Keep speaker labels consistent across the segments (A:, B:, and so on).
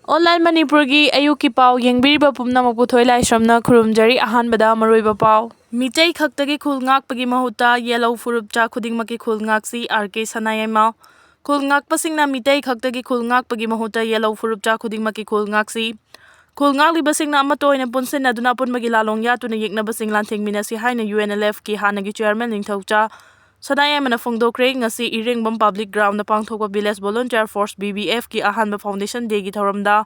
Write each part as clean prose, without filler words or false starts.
A: Online Manipurgi ayuki pau yengbiriba pumnamak puthoi laisramna khurumjari ahanbada maroiba pau. Mitei khaktagi khulngakpagi mahuta yellow furupcha khudingmaki khulngaksi RK Sanayama. Khulngakpasingna mitei khaktagi khulngakpagi mahuta yellow furupcha khudingmaki khulngaksi. Khulngaklibasingna amatoina punsinna duna punmagi lalong yatuna yeknabasing lanthengminasi haina UNLF ki hanagi chairman Ningthaucha Sanayamana Fongdokre ngasi Lengfam Public Ground na pangthokpa Village Volunteer Force BBF ki ahanba Foundation Day gi thoramda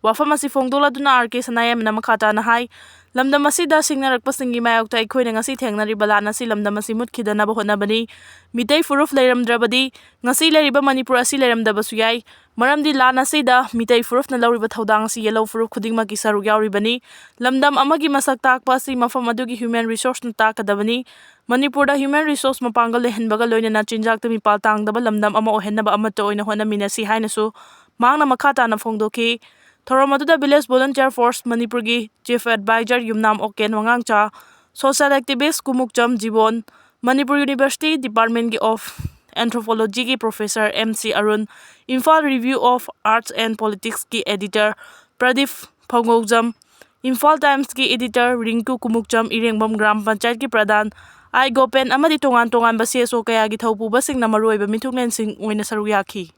A: wafam asi fongdola duna RK Sanayamana Makha Tana hai lamdam asida singnarakpasingi mayokta aikhoina ngasi thengnari balana si lamdam asi mutkhidana bahonabani mitei furuf leiramdrabadi ngasi leriba Manipur asi leiramdabasu yai maramdi lana sida mitei furuf na lawriba thodang si yellow furuf khudingma ki saruk yauribani lamdam amagi masak takpa si mafam adugi human resource na takadabani Manipur da human resource mapangal lehenbaga loinana chinjak tami paltangdaba lamdam ama ohenaba amata oina honaminasi hainasu mangna Makha Tana fongdoki Thoramatuda Village Volunteer Force Manipur gi Chief Advisor Yumnam Oken Wangangcha Social Activist Kumukcham Jibon Manipur University Department of Anthropology ki Professor MC Arun Imphal Review of Arts and Politics ki Editor Pradip Phongojam Imphal Times ki Editor Rinku Kumukcham Lengfam Gram Panchayat ki Pradhan Ai Gopen amadi tongan basi kaya gi thaupuba singna maroiba mithuklen sing oina saruyaki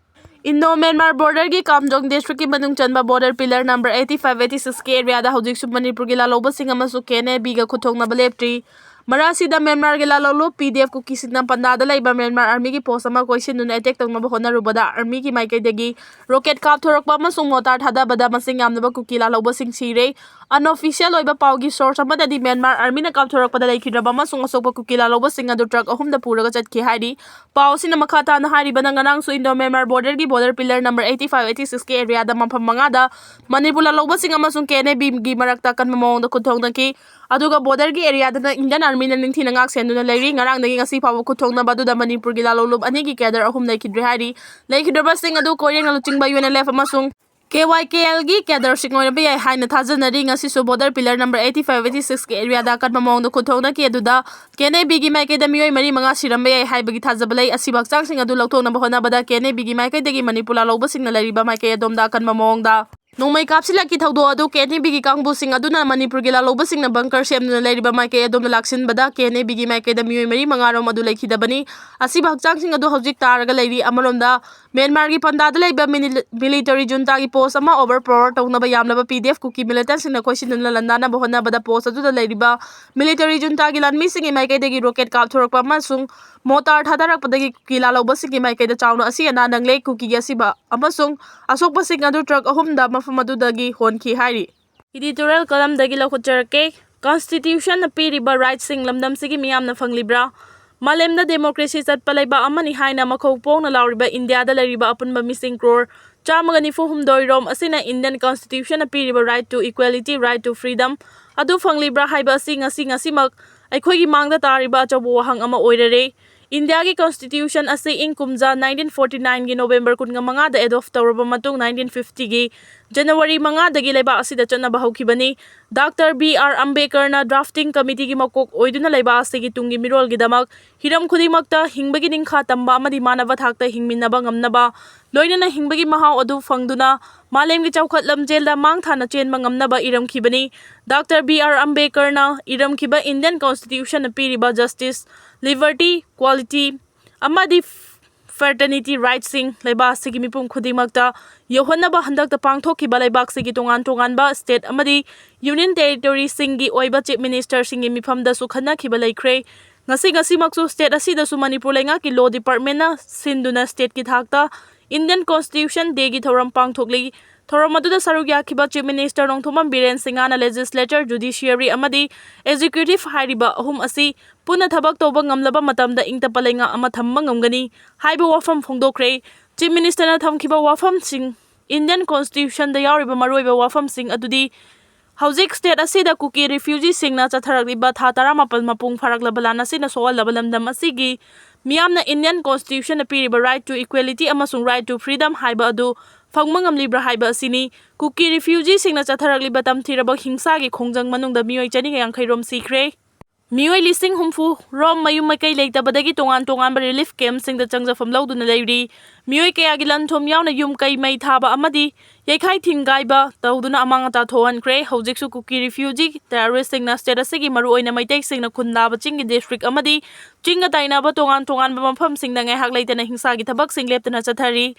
A: Indo-Myanmar border ki Kamjong district ki manung chanba border pillar number 85-86 ki area da hojik sub Manipur ki laloba sing amasu kene biga kuthong na baleptri Marasi da Myanmar ki lalolo PDF Kuki Kna panda da laiba Myanmar army ki post ama question nun attack tongna ba hona rubada army ki maikai degi rocket kap thorokba amasung motar thada bada masing yamnaba Kuki laloba sing sire unofficial oiba paugi source amada di Myanmar army na kap thorokba da laikhidraba amasung asokba Kuki laloba sing adu truck ahum da puraga chatki haidi pau sina Makha Tana hari bananganang su Indo-Myanmar border ki border pillar number 85-86 ki area da mafam manga da Manipur laloba sing amasung kene bim gi marakta kan mamong da kuthong da ki aduga border ki area da Indian army na ningthina ngak senduna leiri ngarang dagi ngasi pawo kuthong na badu da Manipur gi lalolub ani ki kadar ahum laikhidre hari laikhidra sing adu koyeng aluching ba UNLF amasung KYKL gi kadar singoina ba yai haina thajanari ngasi su border pillar number 85-86 ki area da kan mamong da kuthong na ki aduda kene bigi mai ke da miyoi mari manga siram ba yai hai bagi thajabalai asibak chang sing adu lokthong na ba hona bada kene bigi mai ke dagi Manipur laloba sing na leiri ba mai ke adom da kan mamong da Nongmai kapsila ki thaudo adu kene bigi kangbu sing aduna Manipur gi laloba sing na bunker semna leiriba mai ke adom laksin bada kene bigi mai ke da miyoi mari mangarom adu laikhidabani asiba hakchang sing adu hojik taraga leiri amaronda Myanmar gi panda da leiba military junta gi post ama overpower tongna ba yamlaba PDF Kuki militant sing na question na landana ba hona bada post adu da leiriba military junta gi lanmi sing mai ke degi rocket kap thorokpa amasung motar thadarak padagi Kuki laloba sing mai ke da Chaona asi ana nangle Kuki gi asiba amasung asokpa sing adu truck ahum da Madudagi honki hari. Editorial column dagi lakucharke Constitution na piriba rights sing lamdam sigi miyam na fanglibra. Malem na democracy at palayba amani haina makopong na lauriba India da lariba apunba missing crore. Chamagani fuhum doirom asina Indian Constitution na piriba right to equality, right to freedom. Adu fanglibra haiba ngasi mag aikhogi mangda tariba chabu wahang ama oirare. India ki Constitution asi ing kumja 1949 gi November kunga manga da adopt tawraba matung 1950 gi January manga dagi laiba asida chanaba haukibani Dr. B.R. Ambedkar na drafting committee gi makok oiduna laiba asigi tungi mirol gi damak hiram khudimakta hingbagi ningkha tamba amadi manaba thakta hingminnaba ngamnaba loinana hingbagi mahau adu fangduna malem gi chawkhatlam jelda mangthana chenba ngamnaba iramkhibani Dr. B.R. Ambedkar na iramkhiba Indian Constitution na piriba justice liberty quality amadi fraternity rights sing laiba sigi mipum khudimakta yohonaba handakta pangthokhiba laibak sigi tongan ba state amadi union territory singi oiba chief minister singi mifamda su khana khiba laikre ngasi maksu state asida su Manipur lenga ki law department na sinduna state ki thakta Indian Constitution day gi thoram pangthokli Thoramadu da sarugya khiba chief minister Nongthomam Biren Singana legislature judiciary amadi executive hariba ahum asi puna thabak toba ngamlaba matamda ingta palenga ama thamma ngamgani haiba wafam phongdokre chief minister na thamkhiba wafam sing Indian Constitution da yariba maroiba wafam sing adudi Hojik state asida Kuki refugee singna chatharagliba tha 18 mapung faraklaba lana sina soalaba lamdam asigi miyamna Indian Constitution na piriba right to equality amasung right to freedom haiba adu Fangmangam libra haiba asini Kuki refugee singna chatharagliba tamthiraba hingsa gi khongjang manungda miyoi chani yang khairom sikre Miyoy lising humfu rom mayum makai leitabadagi tongan-tonganba relief campsingda changjafam lauduna leiri. Miyoy kayagi lanthom yauna yum kai mai thaba amadi yaikhai thingaiba tawduna amangata thohankre hojiksu Kuki refugee terrorist singna state asigi maru oina maitek singna khundaba chingi district amadi chinga tainaba tongan-tonganba mafam singda ngaihak leitana hingsagi thabak sing leptana chathari.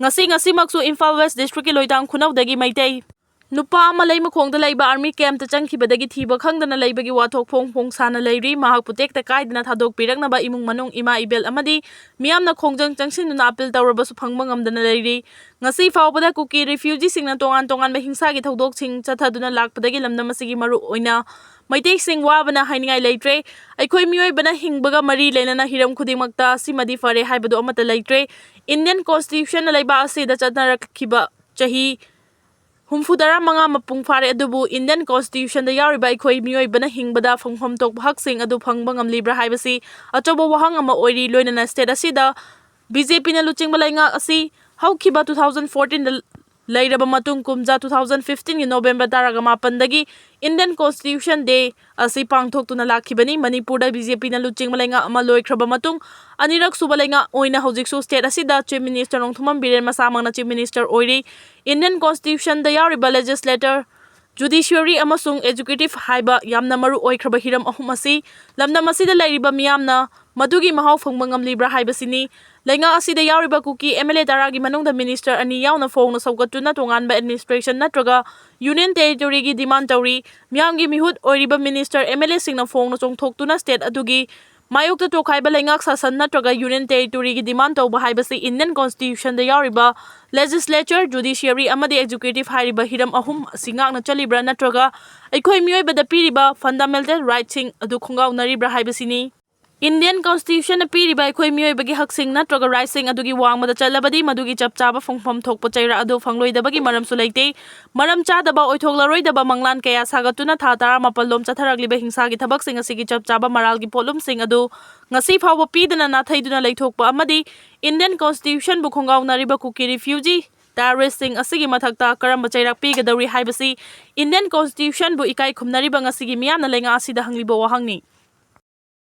A: Ngasi maksu Imphal West district ki loitang khunawdagi maitei Nupa ama lay makhongda layba army camp ta changkhibadagi thiba khangdana laybagi wathok phong sana layri mahak putekta kaidana thadok piraknaba imung manung ima ibel amadi miyamna khongjang changsinuna appeal tawrabasu phangba ngamdana layri ngasi fawbada Kuki refugee singna tongan mahingsagi thodok sing chathaduna lakpadagi lamdam asigi maru oina maitek sing wabana hainingai leitre aikhoi mioi bana hingbaga mari lenana hiram khudingmakta simadi fare haibadu amata leitre Indian constitution na layba asida chatnarakhiba chahi Humfudara manga mapung fare adubu Indian Constitution da yauriba aikhoi mioi bana hingbada phangpham tok haksing adu phangba ngamlibra haibasi achobo wahang ama oiri loinana state asida BJP na luchingba lainga asi haukiba 2014 da lairaba matung kumja 2015 gi November taraga mapandagi Indian Constitution Day asi pangthok tuna lakhibani Manipur da BJP na luchingba lainga ama loikraba matung anirak suba lainga oina hojiksu state asida Chief Minister Nongthumam Biren masamangna Chief Minister oiri Indian Constitution da yauriba legislator Judiciary amasung executive haiba yamna maru oikraba hiram ahum asi lamna masida lairiba miyamna madugi mahau phangba ngamlibra haibasini lainga asida yauriba Kuki MLA taragi manungda minister ani yauna phongna saugatuna tonganba administration natraga union territory gi demand tawri miyamgi mihut oiriba minister MLA singna phongna chongthoktuna state adugi Mayokta tokhaiba laingak sasan natraga union territory gi demand tawba haibasi Indian Constitution da yauriba legislature judiciary amadi executive hairiba hiram ahum singakna chalibra natraga aikhoi miyoibada piriba fundamental rights sing adu khungaunaribra haibasini Indian Constitution na piriba aikhoi miyoibagi haksing natraga rights sing adugi wangmada chalabadi madugi chapchaba phongpham thokpa chaira adu phangloidabagi maramsu leite maram chadaba oithoglaroidaba manglan kaya sagatuna tha tara mapallom chatharagliba hingsagi thabak sing asigi chapchaba maralgi polum sing adu ngasi phawba pidana na thaiduna leithokpa amadi Indian Constitution bu khongaunariba Kuki refugee terrorist sing asigi mathakta karamba chairak pigadawri haibasi Indian Constitution bu ikai khumnariba ngasigi miyamna lenga asida hangliba wahangni